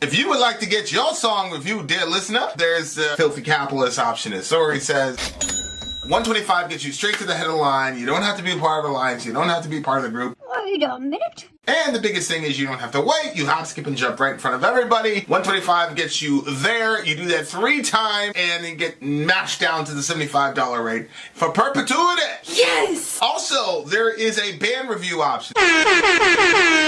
If you would like to get your song reviewed, dear listener, there's the filthy capitalist option. As Sori says, $125 gets you straight to the head of the line. You don't have to be a part of the alliance. You don't have to be part of the group. Wait a minute. And the biggest thing is you don't have to wait. You hop, skip, and jump right in front of everybody. $125 gets you there. You do that 3 times, and then get mashed down to the $75 rate for perpetuity. Yes! Also, there is a band review option.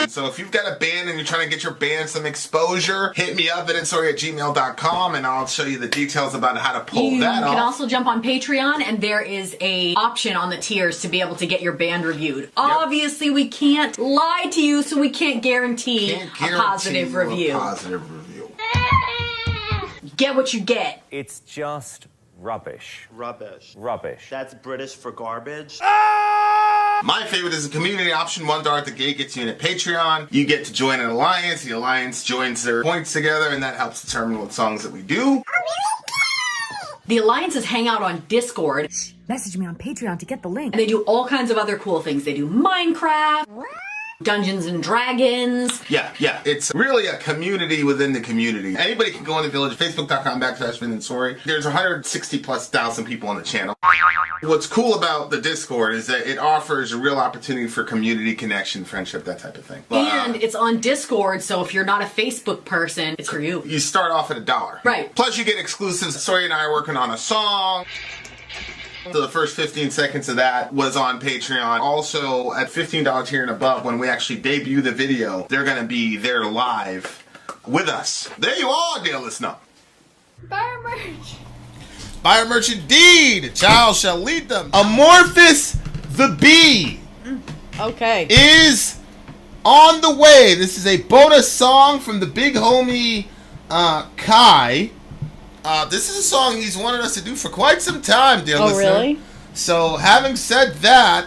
So if you've got a band and you're trying to get your band some exposure, hit me up at vinsori@gmail.com, and I'll show you the details about how to pull that off. You can also jump on Patreon, and there is a option on the tiers to be able to get your band reviewed. Yep. Obviously, we can't lie to you, so we can't guarantee a positive review. Get what you get. It's just rubbish. Rubbish. Rubbish. That's British for garbage. My favorite is the community option. $1 at the gate gets you in a Patreon. You get to join an alliance. The alliance joins their points together, and that helps determine what songs that we do. The alliances hang out on Discord. Message me on Patreon to get the link. And they do all kinds of other cool things. They do Minecraft, Dungeons and Dragons. Yeah. It's really a community within the community. Anybody can go in the village, facebook.com/Vin and Sori. There's 160,000+ people on the channel. What's cool about the Discord is that it offers a real opportunity for community connection, friendship, that type of thing. And it's on Discord, so if you're not a Facebook person, it's for you. You start off at $1. Right. Plus you get exclusives. Sori and I are working on a song. So the first 15 seconds of that was on Patreon. Also, at $15 tier and above, when we actually debut the video, they're going to be there live with us. There you are, dear listener. Buy our merch. Buy our merch indeed. A child shall lead them. Amorphis The Bee Okay. is on the way. This is a bonus song from the big homie Kai. This is a song he's wanted us to do for quite some time, dear listener. Oh, really? So, having said that...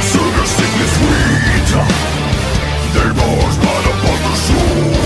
Sugar sickness sweet. They bore blood upon the shore.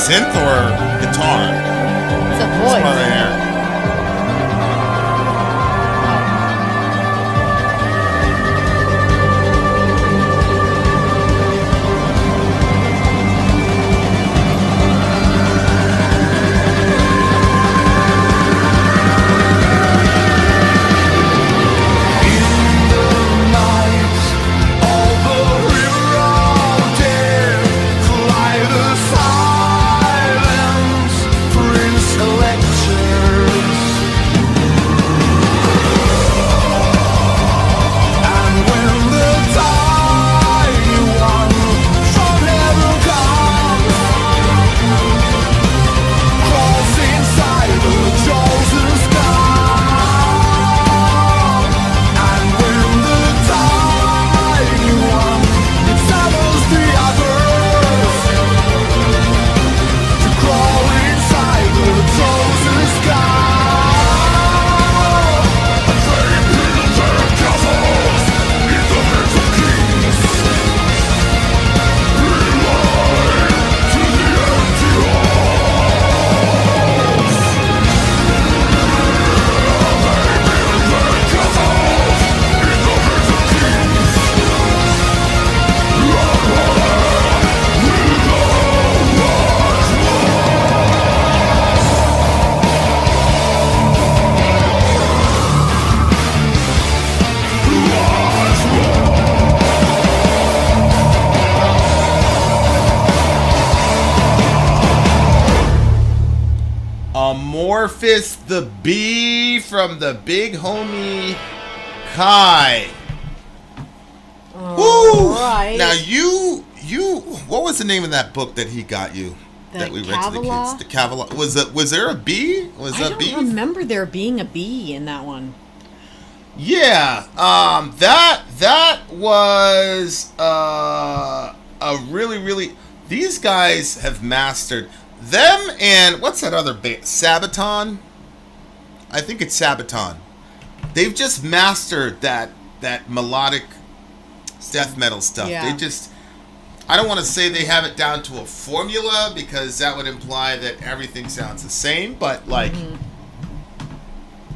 synth or guitar? It's a This voice. part right here. Amorphis the Bee from the big homie Kai. Woo! Right. Now you, what was the name of that book that he got you? That we read to the kids. The Cavalier. Was there a bee? Was I that bee? don't remember there being a bee in that one. Yeah. That was a really. These guys have mastered them, and what's that other band? Sabaton. I think it's Sabaton. They've just mastered that melodic death metal stuff. Yeah. They just, I don't want to say they have it down to a formula because that would imply that everything sounds the same, but like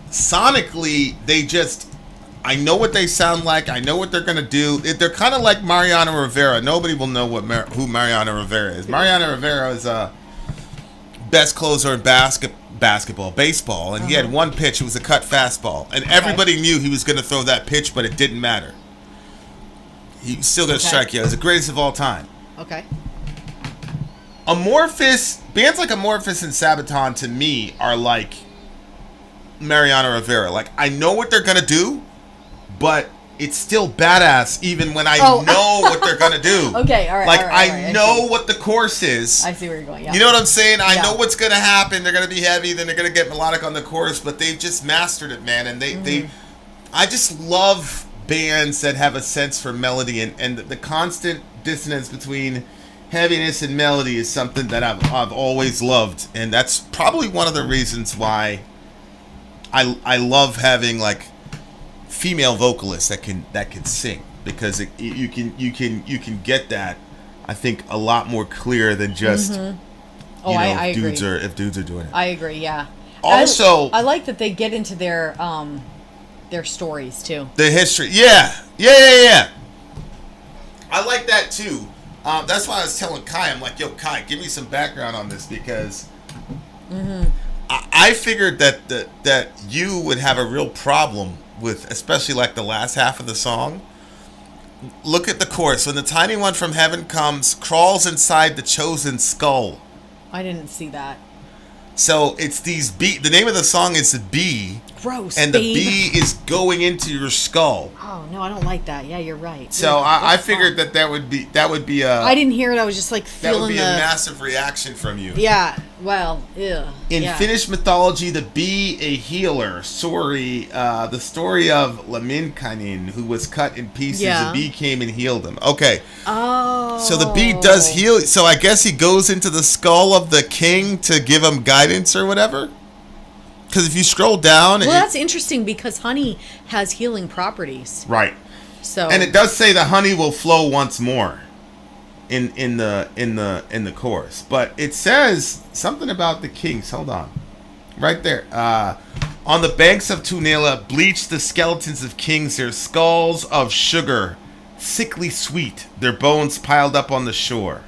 sonically they just, I know what they sound like. I know what they're going to do. They're kind of like Mariano Rivera. Nobody will know who Mariano Rivera is. Mariano Rivera is a best closer in baseball, and he had one pitch. It was a cut fastball, and everybody knew he was going to throw that pitch, but it didn't matter. He was still going to strike you. It was the greatest of all time. Okay. Amorphis, bands like Amorphis and Sabaton to me are like Mariano Rivera. Like, I know what they're going to do, but it's still badass even when I know what they're going to do. Okay, all right. Like, all right, I know what the course is. I see where you're going, yeah. You know what I'm saying? I Yeah. know what's going to happen. They're going to be heavy, then they're going to get melodic on the chorus, but they've just mastered it, man. And they I just love bands that have a sense for melody, and the constant dissonance between heaviness and melody is something that I've always loved, and that's probably one of the reasons why I love having like female vocalists that can sing, because you can get that, I think, a lot more clear than just I dudes agree. if dudes are doing it. I agree, yeah. Also, I like that they get into their stories too. the history, yeah. I like that too. That's why I was telling Kai, I'm like, yo, Kai, give me some background on this, because I figured that you would have a real problem with, especially like the last half of the song. Look at the chorus. When the tiny one from heaven comes, crawls inside the chosen skull. I didn't see that. So it's these bee. The name of the song is The Bee. Gross, And babe. the bee is going into your skull. Oh no, I don't like that. Yeah, you're right. So Ugh, I that's figured fun. that would be a I didn't hear it. I was just like that would feeling be the. a massive reaction from you. Yeah. Well. Ew. In yeah. Finnish mythology, the bee, a healer. Sori, the story of Lemminkainen, who was cut in pieces. Yeah. The bee came and healed him. Okay. Oh. So the bee does heal. So I guess he goes into the skull of the king to give him guidance or whatever. Because if you scroll down, Well, that's interesting because honey has healing properties. right. So. And it does say the honey will flow once more. in the chorus. But it says something about the kings. Hold on. Right there. On the banks of Tunela, bleach the skeletons of kings, their skulls of sugar, sickly sweet, their bones piled up on the shore.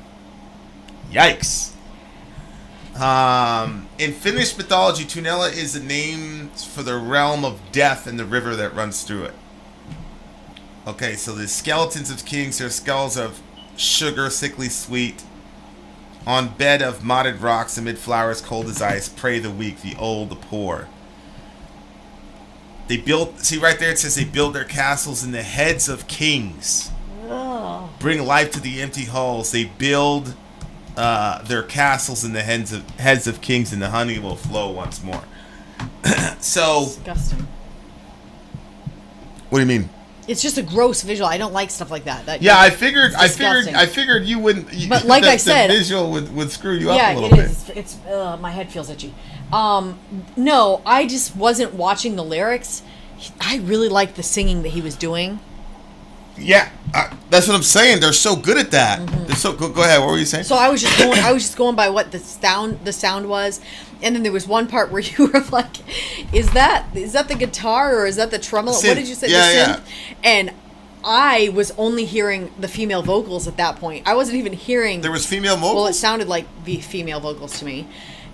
Yikes. In Finnish mythology, Tunela is the name for the realm of death and the river that runs through it. Okay, so the skeletons of kings, their skulls of sugar, sickly sweet, on bed of modded rocks amid flowers cold as ice, pray the weak, the old, the poor. They built, see right there it says they build their castles in the heads of kings. Oh. Bring life to the empty halls. They build their castles in the heads of kings, and the honey will flow once more. So, Disgusting. what do you mean? It's just a gross visual. I don't like stuff like that. Yeah, I figured you wouldn't. But like I said, the visual would screw you up yeah, a little bit. It's my head feels itchy. No, I just wasn't watching the lyrics. I really liked the singing that he was doing. Yeah, that's what I'm saying. They're so good at that. Mm-hmm. They're so go ahead. What were you saying? So I was just going by what the sound was, and then there was one part where you were like, "Is that the guitar or is that the tremolo?" Synth. What did you say? Yeah, the yeah. synth? And I was only hearing the female vocals at that point. I wasn't even hearing. There was female vocals. Well, it sounded like the female vocals to me,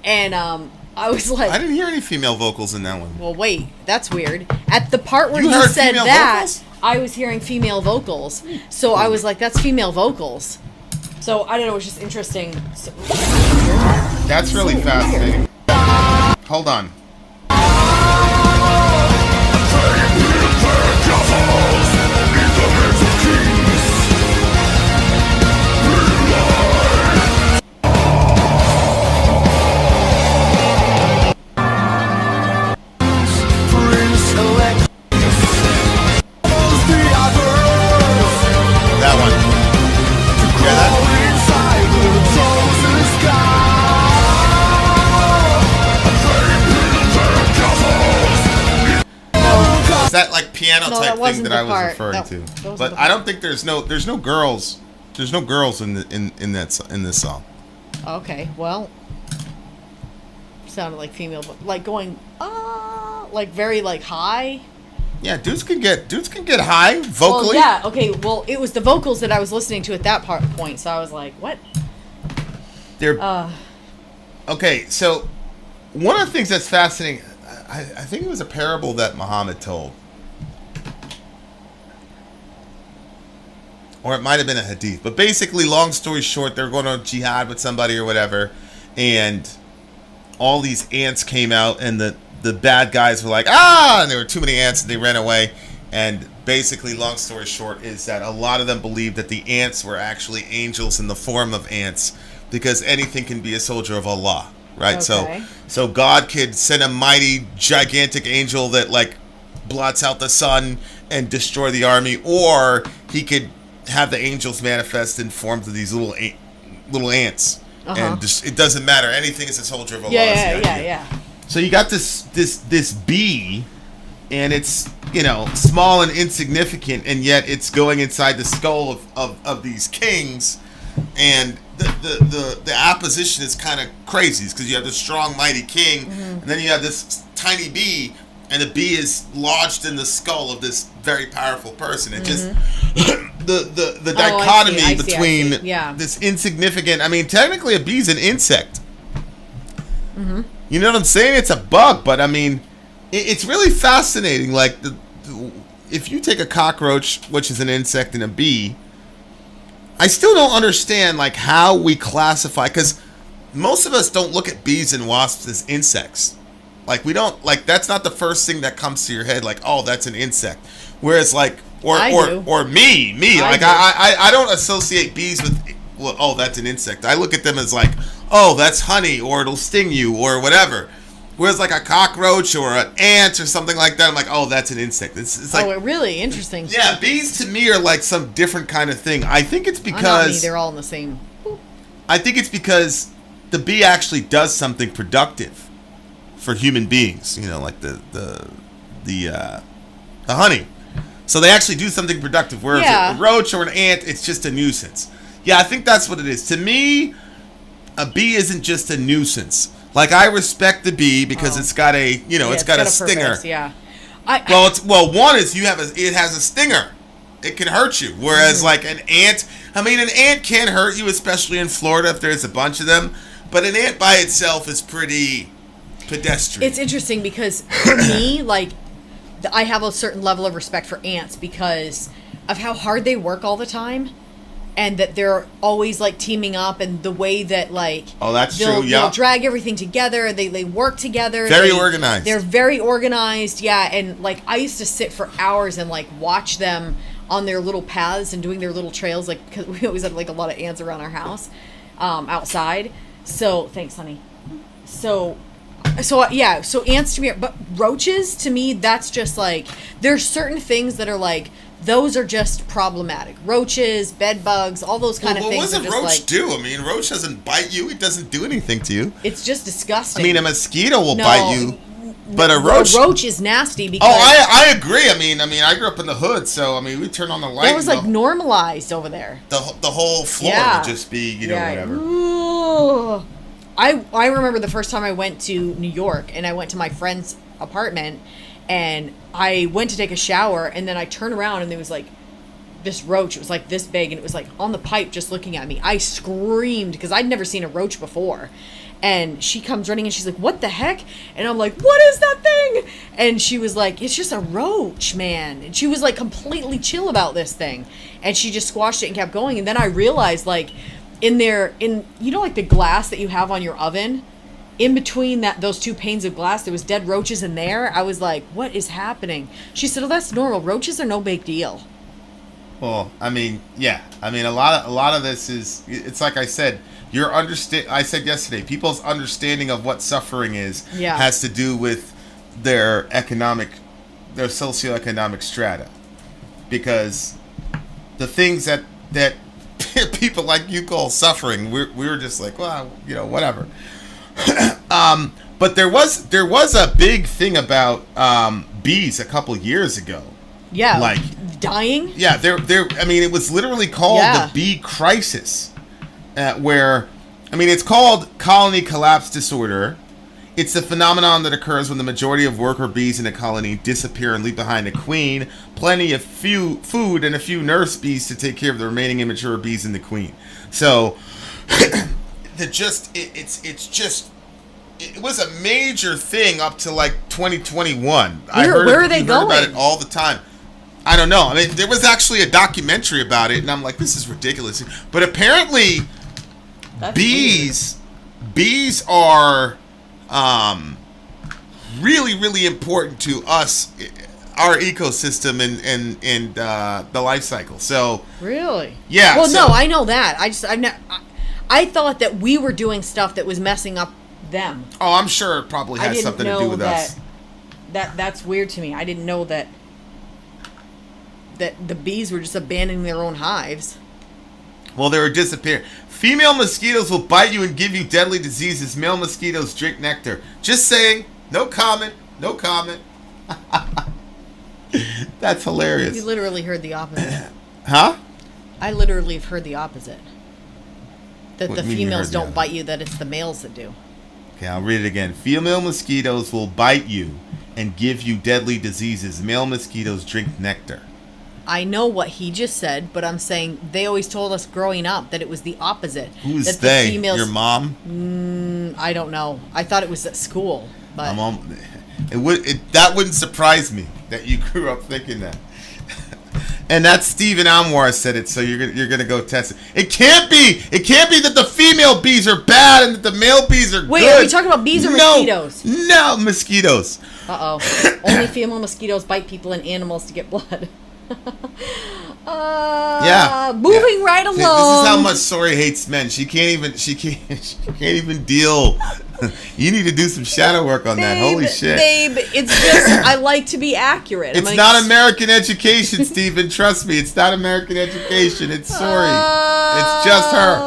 and I was like, I didn't hear any female vocals in that one. well, wait, that's weird. At the part where You you heard said female that, vocals? I was hearing female vocals. So I was like, that's female vocals. So I don't know, it was just interesting. So, That's really fascinating. Hold on. That one. Yeah, that. Is that like piano No, type that thing wasn't that the I was part. referring That to? wasn't But the I part. don't think there's no girls in this song. okay, well, sounded like female, like going, like very like high. Yeah, dudes can get high vocally. Well, yeah, okay, well, it was the vocals that I was listening to at that point, so I was like, what? They're okay. So one of the things that's fascinating, I think it was a parable that Muhammad told, or it might have been a hadith. But basically, long story short, they're going to jihad with somebody or whatever, and all these ants came out, and the bad guys were like, and there were too many ants, and they ran away. And basically, long story short, is that a lot of them believed that the ants were actually angels in the form of ants, because anything can be a soldier of Allah, right? Okay. So God could send a mighty, gigantic angel that like blots out the sun and destroy the army, or he could have the angels manifest in forms of these little ants, and just, it doesn't matter. Anything is a soldier of Allah. Yeah. So you got this bee, and it's, you know, small and insignificant, and yet it's going inside the skull of these kings, and the opposition is kind of crazy, because you have this strong, mighty king, and then you have this tiny bee, and the bee is lodged in the skull of this very powerful person. It just the dichotomy I see, between Yeah. this insignificant. I mean, technically, a bee's an insect. You know what I'm saying? It's a bug, but I mean, it's really fascinating. Like, if you take a cockroach, which is an insect, and a bee, I still don't understand like how we classify, because most of us don't look at bees and wasps as insects. Like, we don't, like, that's not the first thing that comes to your head, like, oh, that's an insect. Whereas like, or me, like, I don't associate bees with, well, oh, that's an insect. I look at them as like, oh, that's honey, or it'll sting you, or whatever. Whereas like a cockroach or an ant or something like that, I'm like, oh, that's an insect. It's like, really interesting. yeah, bees to me are like some different kind of thing. I think it's Not me, because they're all in the same. I think it's because the bee actually does something productive for human beings. You know, like the honey. So they actually do something productive. Whereas a roach or an ant, it's just a nuisance. Yeah, I think that's what it is. To me, a bee isn't just a nuisance. Like, I respect the bee because it's got a, it's got a stinger. Purpose, yeah. One is it has a stinger. It can hurt you. Whereas like an ant can hurt you, especially in Florida if there's a bunch of them. But an ant by itself is pretty pedestrian. It's interesting because for me, like, I have a certain level of respect for ants because of how hard they work all the time. And that they're always like teaming up, and the way that like that's true. Yeah, they'll drag everything together. They work together. Very organized. They're very organized. Yeah, and like I used to sit for hours and like watch them on their little paths and doing their little trails. Like, because we always had like a lot of ants around our house, outside. So thanks, honey. So ants to me, but roaches to me, that's just like there's certain things that are like. Those are just problematic. Roaches, bed bugs, all those kind of things. What does a roach do? I mean, a roach doesn't bite you. It doesn't do anything to you. It's just disgusting. I mean, a mosquito will bite you, but a roach is nasty because... Oh, I agree. I mean, I grew up in the hood, so, we turn on the light. That was, like, normalized over there. The whole floor would just be, whatever. Ooh. I remember the first time I went to New York, and I went to my friend's apartment, and I went to take a shower, and then I turned around, and there was like this roach. It was like this big, and it was like on the pipe just looking at me. I screamed because I'd never seen a roach before. And she comes running, and she's like, what the heck? And I'm like, what is that thing? And she was like, it's just a roach, man. And she was like completely chill about this thing. And she just squashed it and kept going. And then I realized, like, like the glass that you have on your oven, in between those two panes of glass, there was dead roaches in there. I was like, what is happening? She said, oh, that's normal. Roaches are no big deal. Well, yeah. A lot of this is, it's like I said, I said yesterday, people's understanding of what suffering is has to do with their socioeconomic strata. Because the things that people like you call suffering, we were just like, well, whatever. But there was a big thing about bees a couple years ago. Yeah, like dying. Yeah, it was literally called the bee crisis, where, it's called colony collapse disorder. It's a phenomenon that occurs when the majority of worker bees in a colony disappear and leave behind a queen, plenty of food, and a few nurse bees to take care of the remaining immature bees in the queen. So. It was a major thing up to like 2021. Where are they going? About it all the time. I don't know. There was actually a documentary about it, and I'm like, this is ridiculous. But apparently, bees are really, really important to us, our ecosystem, and the life cycle. So really, yeah. Well, no, I know that. I thought that we were doing stuff that was messing up them. Oh, I'm sure it probably has something to do with us. That's weird to me. I didn't know that the bees were just abandoning their own hives. Well, they were disappearing. Female mosquitoes will bite you and give you deadly diseases. Male mosquitoes drink nectar. Just saying. No comment. No comment. That's hilarious. You literally heard the opposite. Huh? I literally have heard the opposite. That the females don't bite you, that it's the males that do. Okay, I'll read it again. Female mosquitoes will bite you and give you deadly diseases. Male mosquitoes drink nectar. I know what he just said, but I'm saying they always told us growing up that it was the opposite. Who's that they? The females, your mom? I don't know. I thought it was at school. But that wouldn't surprise me that you grew up thinking that. And that's Stephen Almore said it, so you're gonna go test it. It can't be that the female bees are bad and that the male bees are good. Wait, are we talking about bees or mosquitoes? No, mosquitoes. Uh-oh. Only female mosquitoes bite people and animals to get blood. Moving right along. This is how much Sori hates men. She can't even deal. You need to do some shadow work on that. Holy shit. Babe, it's just, I like to be accurate. It's not American education, Stephen. Trust me, it's not American education. It's Sori. It's just her.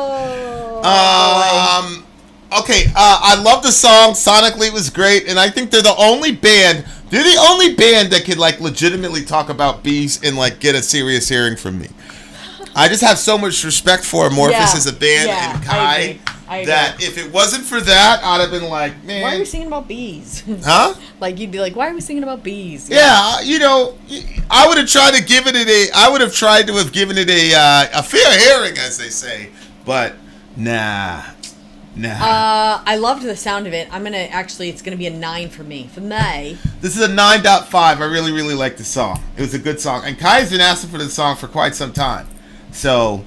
Okay, I love the song. Sonically, it was great. And I think they're the only band that could, like, legitimately talk about bees and, like, get a serious hearing from me. I just have so much respect for Amorphis Yeah. as a band Yeah, and I Kai agree. that if it wasn't for that, I'd have been like, man. Why are we singing about bees? Huh? Like you'd be like, why are we singing about bees? Yeah, you know, I would have tried to give it I would have tried to have given it a fair hearing, as they say, but nah. I loved the sound of it. It's gonna be a 9 for me. For May. This is a 9.5. I really, really like the song. It was a good song, and Kai's been asking for the song for quite some time. So,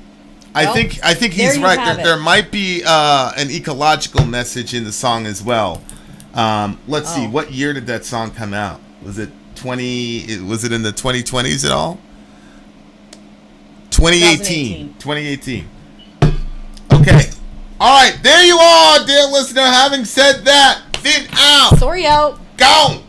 I think he's right. There might be an ecological message in the song as well. Let's see. What year did that song come out? Was it 20? Was it in the 2020s at all? 2018. 2018. Okay. All right. There you are, dear listener. Having said that, Vin out. Sori out. Gone.